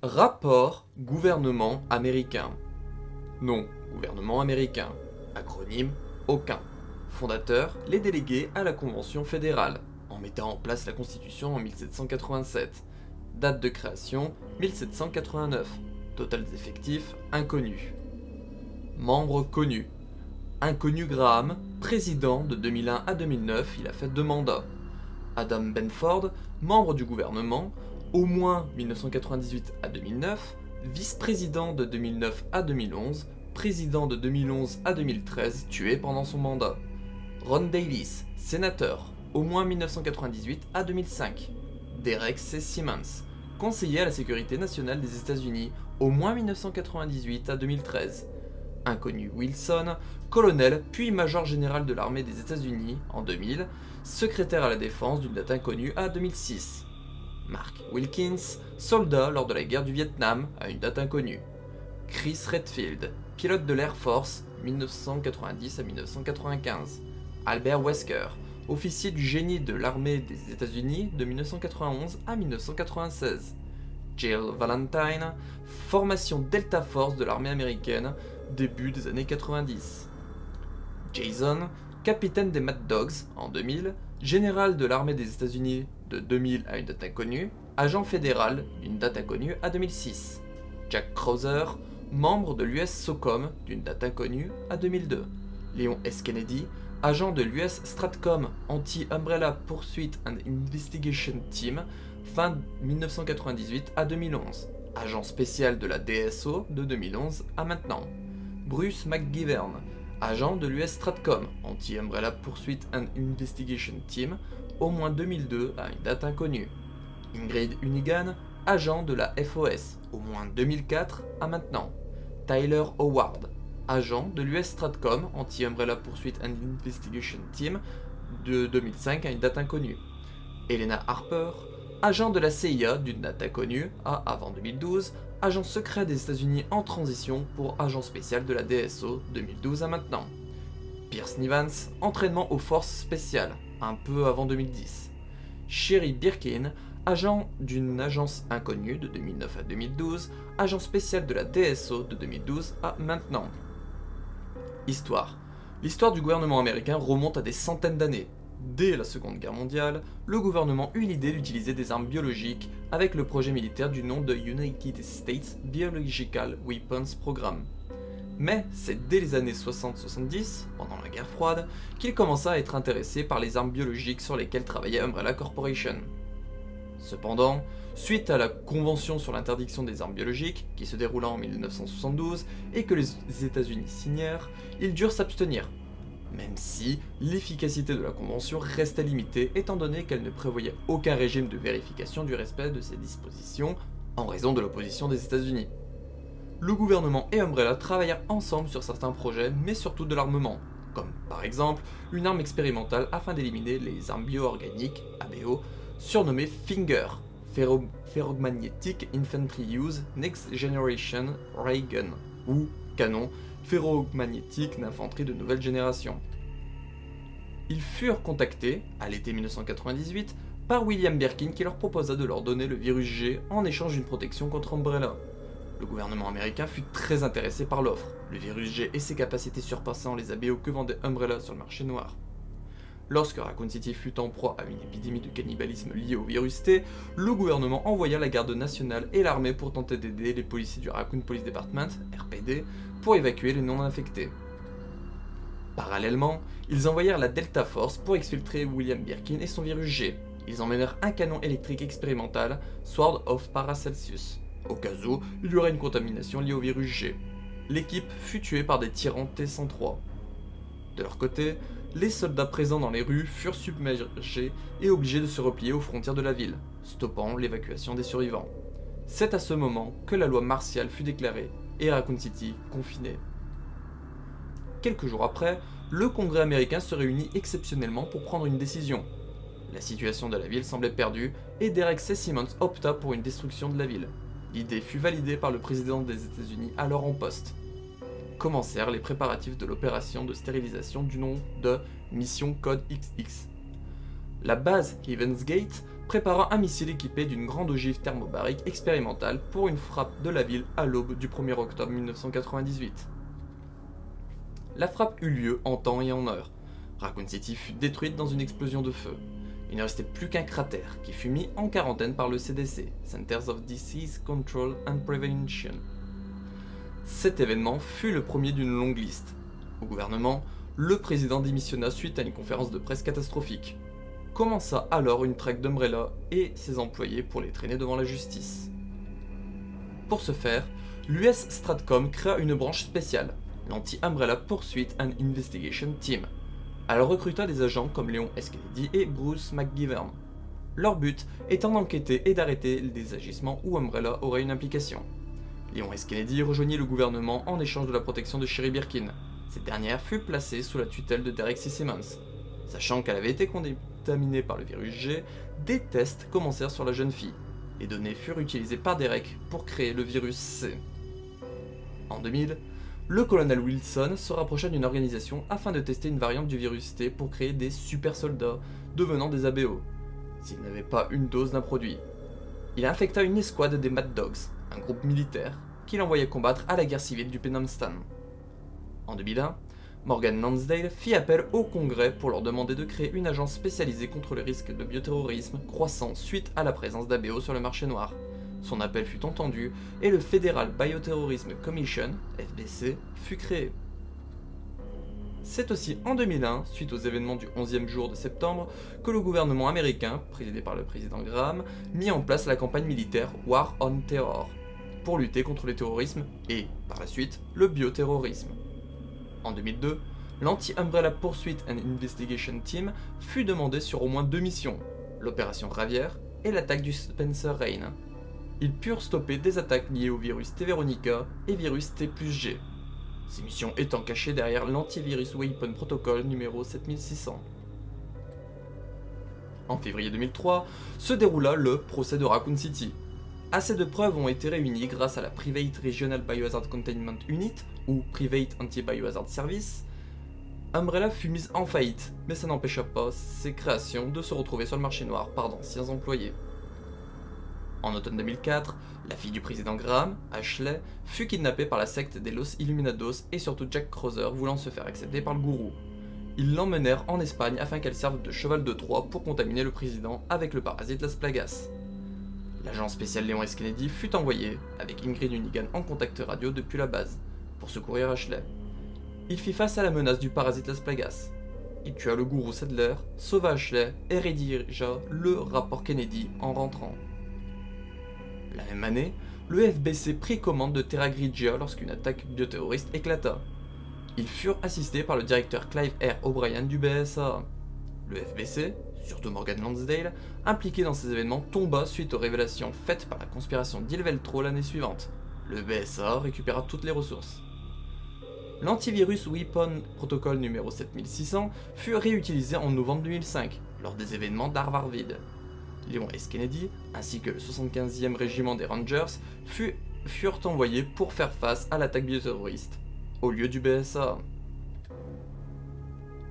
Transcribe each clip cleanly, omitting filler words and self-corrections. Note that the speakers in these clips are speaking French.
Rapport gouvernement américain. Nom, gouvernement américain. Acronyme, aucun. Fondateur, les délégués à la Convention fédérale, en mettant en place la Constitution en 1787. Date de création, 1789. Total des effectifs, inconnu. Membres connus. Inconnu Graham, président de 2001 à 2009, il a fait 2 mandats. Adam Benford, membre du gouvernement, au moins 1998 à 2009, vice-président de 2009 à 2011, président de 2011 à 2013, tué pendant son mandat. Ron Davis, sénateur, au moins 1998 à 2005. Derek C. Simmons, conseiller à la sécurité nationale des États-Unis, au moins 1998 à 2013. Inconnu Wilson, colonel puis major général de l'armée des États-Unis en 2000, secrétaire à la défense d'une date inconnue à 2006. Mark Wilkins, soldat lors de la guerre du Vietnam à une date inconnue. Chris Redfield, pilote de l'Air Force 1990 à 1995. Albert Wesker, officier du génie de l'armée des États-Unis de 1991 à 1996. Jill Valentine, formation Delta Force de l'armée américaine, début des années 90. Jason, capitaine des Mad Dogs en 2000, général de l'armée des États-Unis de 2000 à une date inconnue, agent fédéral d'une date inconnue à 2006. Jack Krauser, membre de l'US SOCOM d'une date inconnue à 2002. Léon S. Kennedy, agent de l'US Stratcom Anti-Umbrella Pursuit and Investigation Team, fin 1998 à 2011. Agent spécial de la DSO de 2011 à maintenant. Bruce McGivern, agent de l'US Stratcom Anti-Umbrella Pursuit and Investigation Team, au moins 2002 à une date inconnue. Ingrid Unigan, agent de la FOS, au moins 2004 à maintenant. Tyler Howard, agent de l'US Stratcom Anti-Umbrella Pursuit and Investigation Team, de 2005 à une date inconnue. Elena Harper, agent de la CIA d'une date inconnue à avant 2012, agent secret des États-Unis en transition pour agent spécial de la DSO 2012 à maintenant. Pierce Nivans, entraînement aux forces spéciales, un peu avant 2010. Sherry Birkin, agent d'une agence inconnue de 2009 à 2012, agent spécial de la DSO de 2012 à maintenant. Histoire. L'histoire du gouvernement américain remonte à des centaines d'années. Dès la Seconde Guerre mondiale, le gouvernement eut l'idée d'utiliser des armes biologiques avec le projet militaire du nom de United States Biological Weapons Program. Mais c'est dès les années 60-70, pendant la guerre froide, qu'il commença à être intéressé par les armes biologiques sur lesquelles travaillait Umbrella Corporation. Cependant, suite à la Convention sur l'interdiction des armes biologiques, qui se déroula en 1972 et que les États-Unis signèrent, ils durent s'abstenir. Même si l'efficacité de la Convention restait limitée étant donné qu'elle ne prévoyait aucun régime de vérification du respect de ces dispositions en raison de l'opposition des États-Unis. Le gouvernement et Umbrella travaillèrent ensemble sur certains projets, mais surtout de l'armement, comme par exemple une arme expérimentale afin d'éliminer les armes bio-organiques, ABO, surnommées Finger, Ferromagnetic Infantry Use Next Generation Ray Gun, ou canon ferromagnétique d'infanterie de nouvelle génération. Ils furent contactés, à l'été 1998, par William Birkin qui leur proposa de leur donner le virus G en échange d'une protection contre Umbrella. Le gouvernement américain fut très intéressé par l'offre, le virus G et ses capacités surpassant les ABO que vendait Umbrella sur le marché noir. Lorsque Raccoon City fut en proie à une épidémie de cannibalisme liée au virus T, le gouvernement envoya la garde nationale et l'armée pour tenter d'aider les policiers du Raccoon Police Department, RPD, pour évacuer les non-infectés. Parallèlement, ils envoyèrent la Delta Force pour exfiltrer William Birkin et son virus G. Ils emmenèrent un canon électrique expérimental, Sword of Paracelsus, au cas où il y aurait une contamination liée au virus G. L'équipe fut tuée par des tyrans T-103. De leur côté, les soldats présents dans les rues furent submergés et obligés de se replier aux frontières de la ville, stoppant l'évacuation des survivants. C'est à ce moment que la loi martiale fut déclarée et Raccoon City confinée. Quelques jours après, le Congrès américain se réunit exceptionnellement pour prendre une décision. La situation de la ville semblait perdue et Derek C. Simmons opta pour une destruction de la ville. L'idée fut validée par le président des États-Unis alors en poste. Commencèrent les préparatifs de l'opération de stérilisation du nom de Mission Code XX. La base Heaven's Gate préparant un missile équipé d'une grande ogive thermobarique expérimentale pour une frappe de la ville à l'aube du 1er octobre 1998. La frappe eut lieu en temps et en heure. Raccoon City fut détruite dans une explosion de feu. Il ne restait plus qu'un cratère qui fut mis en quarantaine par le CDC, Centers of Disease Control and Prevention. Cet événement fut le premier d'une longue liste. Au gouvernement, le président démissionna suite à une conférence de presse catastrophique. Commença alors une traque d'Umbrella et ses employés pour les traîner devant la justice. Pour ce faire, l'US Stratcom créa une branche spéciale, l'Anti-Umbrella Pursuit and Investigation Team. Elle recruta des agents comme Leon S. Kennedy et Bruce McGivern. Leur but étant d'enquêter et d'arrêter des agissements où Umbrella aurait une implication. Leon S. Kennedy rejoignit le gouvernement en échange de la protection de Sherry Birkin. Cette dernière fut placée sous la tutelle de Derek C. Simmons. Sachant qu'elle avait été contaminée par le virus G, des tests commencèrent sur la jeune fille. Les données furent utilisées par Derek pour créer le virus C. En 2000, le colonel Wilson se rapprocha d'une organisation afin de tester une variante du virus T pour créer des super soldats devenant des ABO, s'ils n'avaient pas une dose d'un produit. Il infecta une escouade des Mad Dogs, un groupe militaire, qu'il envoyait combattre à la guerre civile du Penamstan. En 2001, Morgan Lansdale fit appel au Congrès pour leur demander de créer une agence spécialisée contre le risque de bioterrorisme croissant suite à la présence d'ABO sur le marché noir. Son appel fut entendu et le Federal Bioterrorism Commission, FBC, fut créé. C'est aussi en 2001, suite aux événements du 11e jour de septembre, que le gouvernement américain, présidé par le président Graham, mit en place la campagne militaire War on Terror, pour lutter contre le terrorisme et, par la suite, le bioterrorisme. En 2002, l'Anti-Umbrella Pursuit and Investigation Team fut demandé sur au moins 2 missions, l'opération Ravière et l'attaque du Spencer Rain. Ils purent stopper des attaques liées au virus T. Veronica et virus T plus G, ces missions étant cachées derrière l'Antivirus Weapon Protocol numéro 7600. En février 2003, se déroula le procès de Raccoon City. Assez de preuves ont été réunies grâce à la Private Regional Biohazard Containment Unit, ou Private Anti-Biohazard Service. Umbrella fut mise en faillite, mais ça n'empêcha pas ses créations de se retrouver sur le marché noir par d'anciens employés. En automne 2004, la fille du président Graham, Ashley, fut kidnappée par la secte des Los Illuminados et surtout Jack Crowther voulant se faire accepter par le gourou. Ils l'emmenèrent en Espagne afin qu'elle serve de cheval de Troie pour contaminer le président avec le parasite Las Plagas. L'agent spécial Leon S. Kennedy fut envoyé, avec Ingrid Unigan en contact radio depuis la base, pour secourir Ashley. Il fit face à la menace du parasite Las Plagas. Il tua le gourou Sadler, sauva Ashley et rédigea le rapport Kennedy en rentrant. La même année, le FBC prit commande de Terra Grigia lorsqu'une attaque bioterroriste éclata. Ils furent assistés par le directeur Clive R. O'Brien du BSA. Le FBC, surtout Morgan Lansdale, impliqué dans ces événements, tomba suite aux révélations faites par la conspiration d'Ilveltro l'année suivante. Le BSA récupéra toutes les ressources. L'antivirus Weapon Protocol numéro 7600 fut réutilisé en novembre 2005, lors des événements d'Harvarville. Leon S. Kennedy, ainsi que le 75e régiment des Rangers, furent envoyés pour faire face à l'attaque bioterroriste, au lieu du BSA.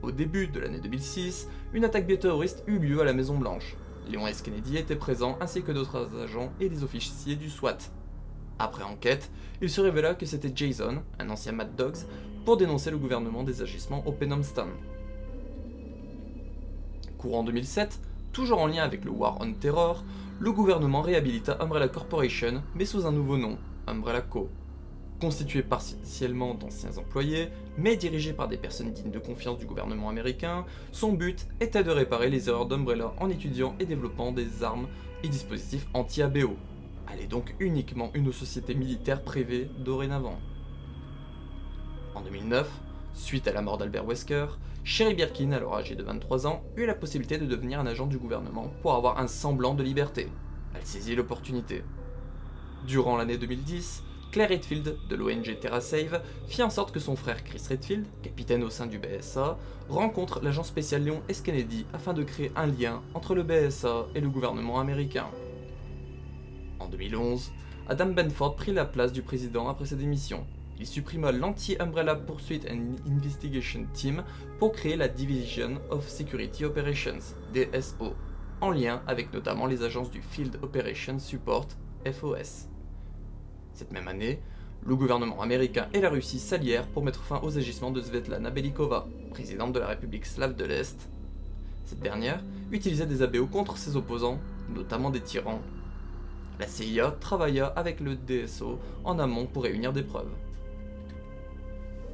Au début de l'année 2006, une attaque bioterroriste eut lieu à la Maison Blanche. Leon S. Kennedy était présent ainsi que d'autres agents et des officiers du SWAT. Après enquête, il se révéla que c'était Jason, un ancien Mad Dogs, pour dénoncer le gouvernement des agissements au Penamstan. Courant 2007, toujours en lien avec le War on Terror, le gouvernement réhabilita Umbrella Corporation, mais sous un nouveau nom, Umbrella Co. Constitué partiellement d'anciens employés, mais dirigé par des personnes dignes de confiance du gouvernement américain, son but était de réparer les erreurs d'Umbrella en étudiant et développant des armes et dispositifs anti-ABO. Elle est donc uniquement une société militaire privée dorénavant. En 2009, suite à la mort d'Albert Wesker, Sherry Birkin, alors âgée de 23 ans, eut la possibilité de devenir un agent du gouvernement pour avoir un semblant de liberté. Elle saisit l'opportunité. Durant l'année 2010, Claire Redfield de l'ONG TerraSave fit en sorte que son frère Chris Redfield, capitaine au sein du BSA, rencontre l'agent spécial Leon S. Kennedy afin de créer un lien entre le BSA et le gouvernement américain. En 2011, Adam Benford prit la place du président après sa démission. Il supprima l'Anti-Umbrella Pursuit and Investigation Team pour créer la Division of Security Operations, DSO, en lien avec notamment les agences du Field Operations Support, FOS. Cette même année, le gouvernement américain et la Russie s'allièrent pour mettre fin aux agissements de Svetlana Belikova, présidente de la République slave de l'Est. Cette dernière utilisait des ABO contre ses opposants, notamment des tyrans. La CIA travailla avec le DSO en amont pour réunir des preuves.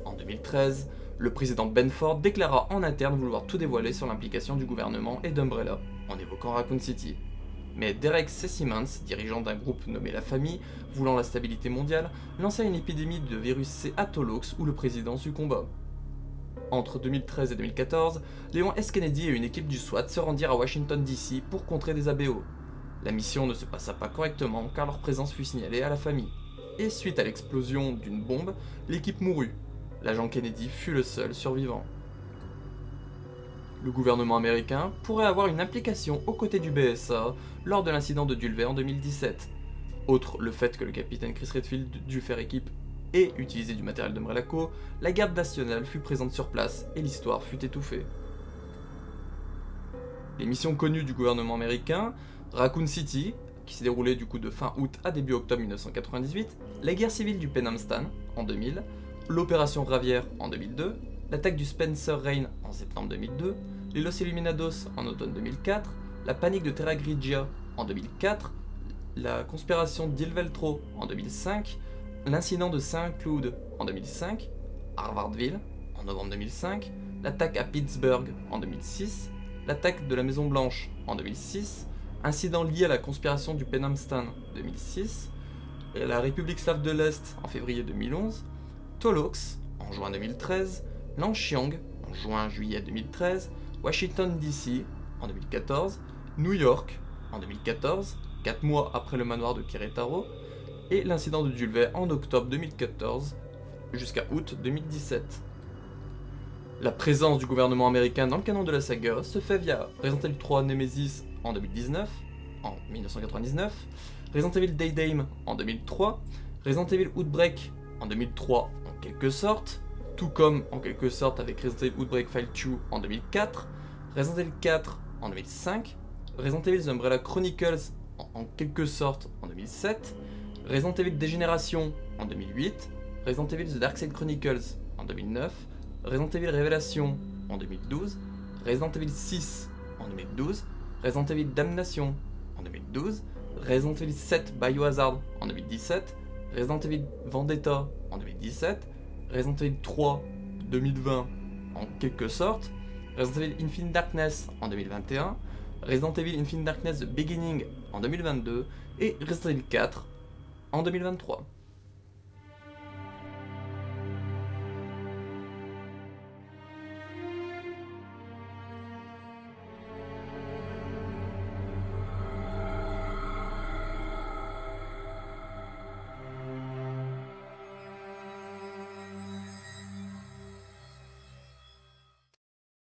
En 2013, le président Benford déclara en interne vouloir tout dévoiler sur l'implication du gouvernement et d'Umbrella, en évoquant Raccoon City. Mais Derek C. Simmons, dirigeant d'un groupe nommé La Famille, voulant la stabilité mondiale, lança une épidémie de virus C. Atolox où le président succomba. Entre 2013 et 2014, Léon S. Kennedy et une équipe du SWAT se rendirent à Washington DC pour contrer des ABO. La mission ne se passa pas correctement car leur présence fut signalée à La Famille. Et suite à l'explosion d'une bombe, l'équipe mourut. L'agent Kennedy fut le seul survivant. Le gouvernement américain pourrait avoir une implication aux côtés du BSA lors de l'incident de Dulvey en 2017. Outre le fait que le capitaine Chris Redfield dut faire équipe et utiliser du matériel d'Umbrella Co, la garde nationale fut présente sur place et l'histoire fut étouffée. Les missions connues du gouvernement américain, Raccoon City, qui s'est déroulée du coup de fin août à début octobre 1998, la guerre civile du Penam Stan en 2000, l'opération Ravière en 2002, l'attaque du Spencer Rain en septembre 2002, les Los Illuminados en automne 2004, la panique de Terra Grigia en 2004, la conspiration d'Ilveltro en 2005, l'incident de Saint-Cloud en 2005, Harvardville en novembre 2005, l'attaque à Pittsburgh en 2006, l'attaque de la Maison Blanche en 2006, incident lié à la conspiration du Penam Stan 2006, la République slave de l'Est en février 2011, Tolox en juin 2013, Nanxiang en juin-juillet 2013, Washington DC en 2014, New York en 2014, 4 mois après le manoir de Querétaro, et l'incident de Dulvey en octobre 2014 jusqu'à août 2017. La présence du gouvernement américain dans le canon de la saga se fait via Resident Evil 3 Nemesis en 1999, Resident Evil Daydame en 2003, Resident Evil Outbreak en 2003 en quelque sorte, tout comme en quelque sorte avec Resident Evil Outbreak File 2 en 2004, Resident Evil 4 en 2005, Resident Evil The Umbrella Chronicles en quelque sorte en 2007, Resident Evil Dégénération en 2008, Resident Evil The Dark Side Chronicles en 2009, Resident Evil Révélation en 2012, Resident Evil 6 en 2012, Resident Evil Damnation en 2012, Resident Evil 7 Biohazard en 2017, Resident Evil Vendetta en 2017, Resident Evil 3 2020 en quelque sorte, Resident Evil Infinite Darkness en 2021, Resident Evil Infinite Darkness The Beginning en 2022 et Resident Evil 4 en 2023.